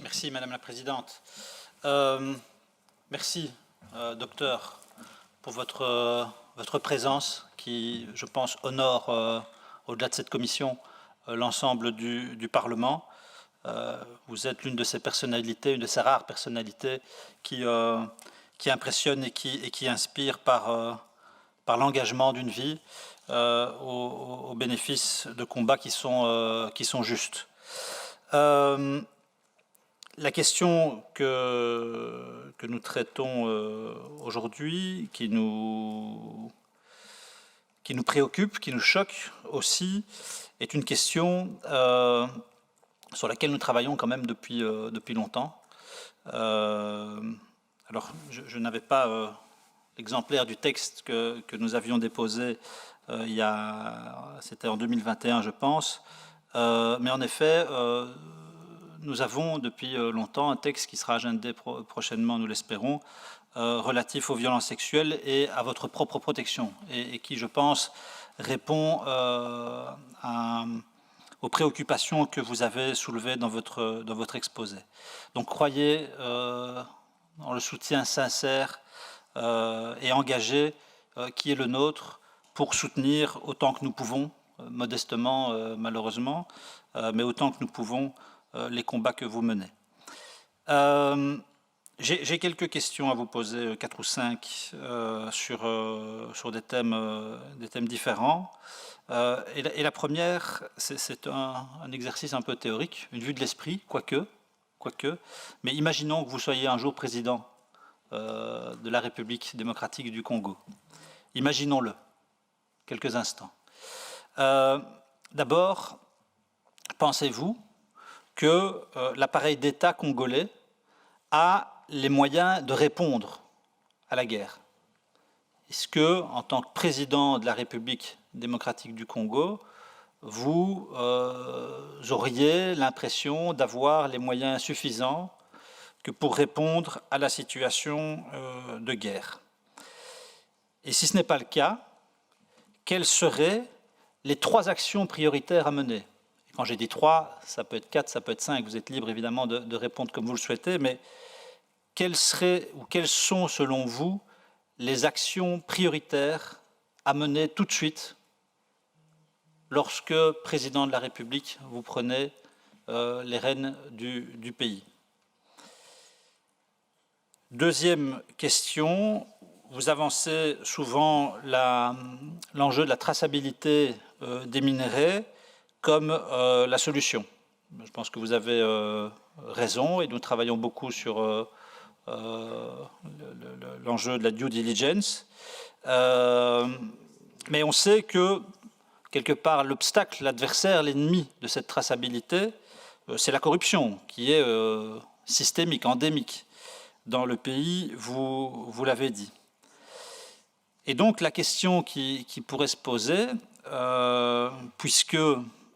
Merci, Madame la Présidente. Merci, docteur, pour votre présence qui, je pense, honore, au-delà de cette commission, l'ensemble du Parlement. Vous êtes l'une de ces personnalités, une de ces rares personnalités qui impressionne et qui inspire par l'engagement d'une vie au bénéfice de combats qui sont justes. La question que nous traitons aujourd'hui, qui nous préoccupe, qui nous choque aussi, est une question sur laquelle nous travaillons quand même depuis longtemps. Alors, je n'avais pas l'exemplaire du texte que nous avions déposé c'était en 2021, je pense, mais en effet, nous avons depuis longtemps un texte qui sera agendé prochainement, nous l'espérons, relatif aux violences sexuelles et à votre propre protection, et qui, je pense, répond aux préoccupations que vous avez soulevées dans votre exposé. Donc croyez dans le soutien sincère et engagé qui est le nôtre pour soutenir autant que nous pouvons, modestement malheureusement, mais autant que nous pouvons les combats que vous menez. J'ai quelques questions à vous poser, 4 ou 5, sur des thèmes différents. Et la première, c'est un exercice un peu théorique, une vue de l'esprit, quoique, mais imaginons que vous soyez un jour président de la République démocratique du Congo. Imaginons-le, quelques instants. D'abord, pensez-vous que l'appareil d'État congolais a les moyens de répondre à la guerre? Est-ce que, en tant que président de la République démocratique du Congo, vous auriez l'impression d'avoir les moyens suffisants pour répondre à la situation de guerre? Et si ce n'est pas le cas, quelles seraient les 3 actions prioritaires à mener? Quand j'ai dit 3, ça peut être 4, ça peut être 5, vous êtes libre évidemment de répondre comme vous le souhaitez, mais quelles sont selon vous les actions prioritaires à mener tout de suite lorsque, président de la République, vous prenez les rênes du pays? Deuxième question, vous avancez souvent l'enjeu de la traçabilité des minerais comme la solution. Je pense que vous avez raison et nous travaillons beaucoup sur l'enjeu de la due diligence. Mais on sait que, quelque part, l'obstacle, l'adversaire, l'ennemi de cette traçabilité, c'est la corruption, qui est systémique, endémique dans le pays, vous l'avez dit. Et donc la question qui pourrait se poser, puisque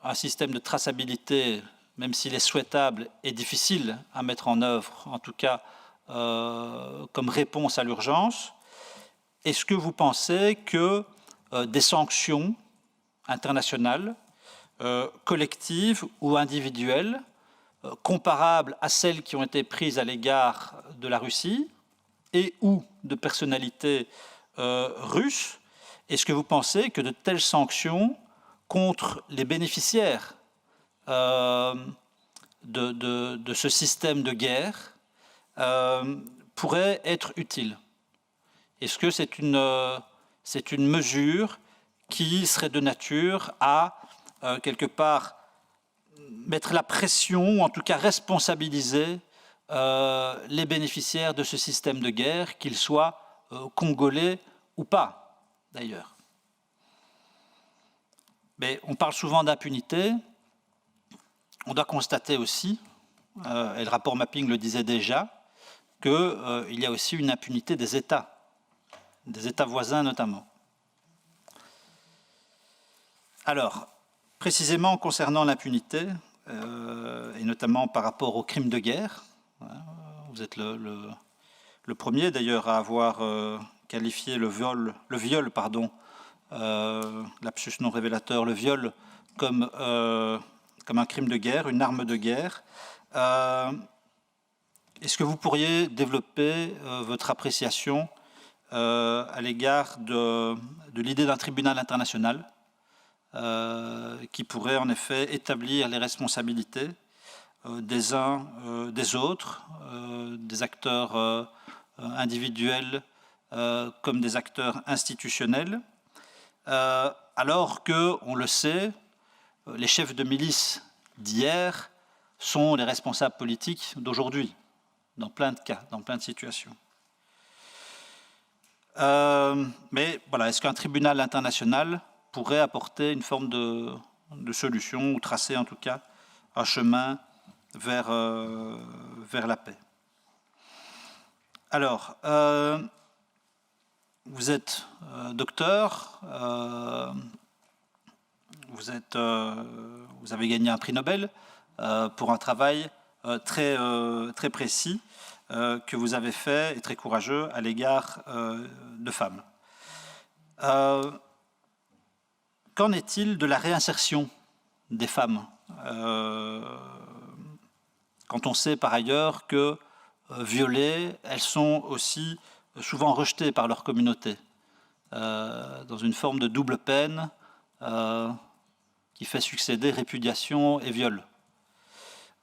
un système de traçabilité, même s'il est souhaitable, est difficile à mettre en œuvre, en tout cas comme réponse à l'urgence, est-ce que vous pensez que des sanctions internationales, collectives ou individuelles, comparables à celles qui ont été prises à l'égard de la Russie et ou de personnalités russes, est-ce que vous pensez que de telles sanctions contre les bénéficiaires de ce système de guerre pourraient être utiles? Est-ce que c'est une mesure qui serait de nature à, quelque part, mettre la pression, ou en tout cas responsabiliser les bénéficiaires de ce système de guerre, qu'ils soient congolais ou pas, d'ailleurs? Mais on parle souvent d'impunité. On doit constater aussi, et le rapport Mapping le disait déjà, qu'il y a aussi une impunité des États voisins notamment. Alors, précisément concernant l'impunité, et notamment par rapport aux crimes de guerre, vous êtes le premier d'ailleurs à avoir qualifié le viol, lapsus non révélateur, le viol comme un crime de guerre, une arme de guerre. Est-ce que vous pourriez développer votre appréciation à l'égard de l'idée d'un tribunal international qui pourrait en effet établir les responsabilités des uns des autres, des acteurs individuels comme des acteurs institutionnels, alors que, on le sait, les chefs de milice d'hier sont les responsables politiques d'aujourd'hui, dans plein de cas, dans plein de situations. Mais voilà, est-ce qu'un tribunal international pourrait apporter une forme de solution, ou tracer en tout cas un chemin vers la paix? Alors, vous êtes docteur, vous avez gagné un prix Nobel pour un travail très précis que vous avez fait et très courageux à l'égard de femmes. Qu'en est-il de la réinsertion des femmes quand on sait par ailleurs que violées, elles sont aussi souvent rejetées par leur communauté dans une forme de double peine qui fait succéder répudiation et viol.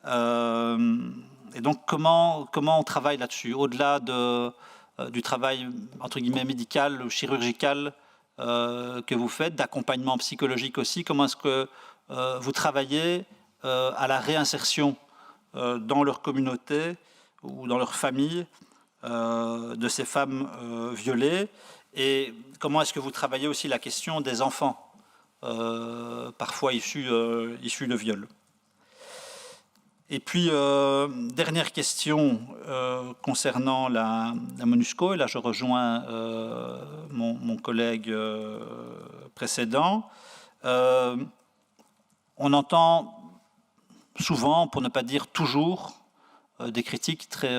Et donc comment on travaille là-dessus, au-delà du travail entre guillemets médical ou chirurgical que vous faites, d'accompagnement psychologique aussi, comment est-ce que vous travaillez à la réinsertion dans leur communauté ou dans leur famille de ces femmes violées, et comment est-ce que vous travaillez aussi la question des enfants parfois issus de viol. Et puis, dernière question concernant la MONUSCO, et là je rejoins mon collègue précédent. On entend souvent, pour ne pas dire toujours, des critiques très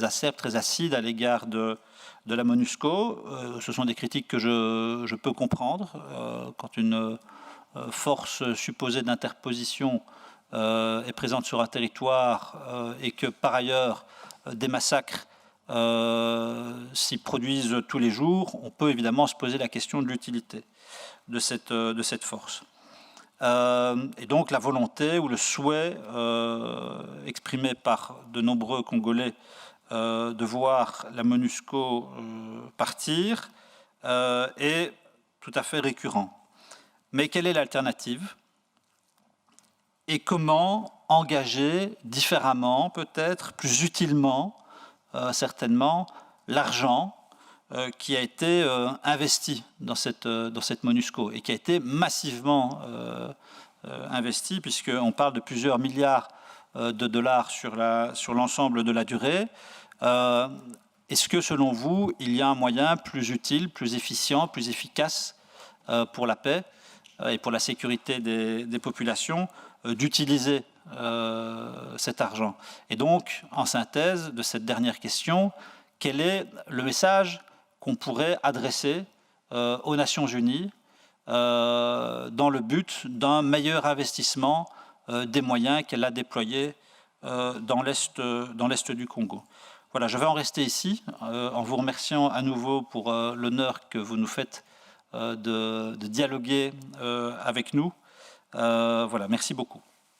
acerbes, très acides à l'égard de la MONUSCO. Ce sont des critiques que je peux comprendre quand une force supposée d'interposition est présente sur un territoire et que par ailleurs des massacres s'y produisent tous les jours. On peut évidemment se poser la question de l'utilité de cette force. Et donc la volonté ou le souhait exprimé par de nombreux Congolais de voir la MONUSCO partir est tout à fait récurrent. Mais quelle est l'alternative? Et comment engager différemment, peut-être plus utilement, certainement, l'argent qui a été investi dans cette MONUSCO et qui a été massivement investi, puisqu'on parle de plusieurs milliards de dollars sur l'ensemble de la durée. Est-ce que, selon vous, il y a un moyen plus utile, plus efficient, plus efficace pour la paix et pour la sécurité des populations d'utiliser cet argent? Et donc, en synthèse de cette dernière question, quel est le message qu'on pourrait adresser aux Nations Unies dans le but d'un meilleur investissement des moyens qu'elle a déployés dans l'Est du Congo? Voilà, je vais en rester ici, en vous remerciant à nouveau pour l'honneur que vous nous faites de dialoguer avec nous. Voilà, merci beaucoup.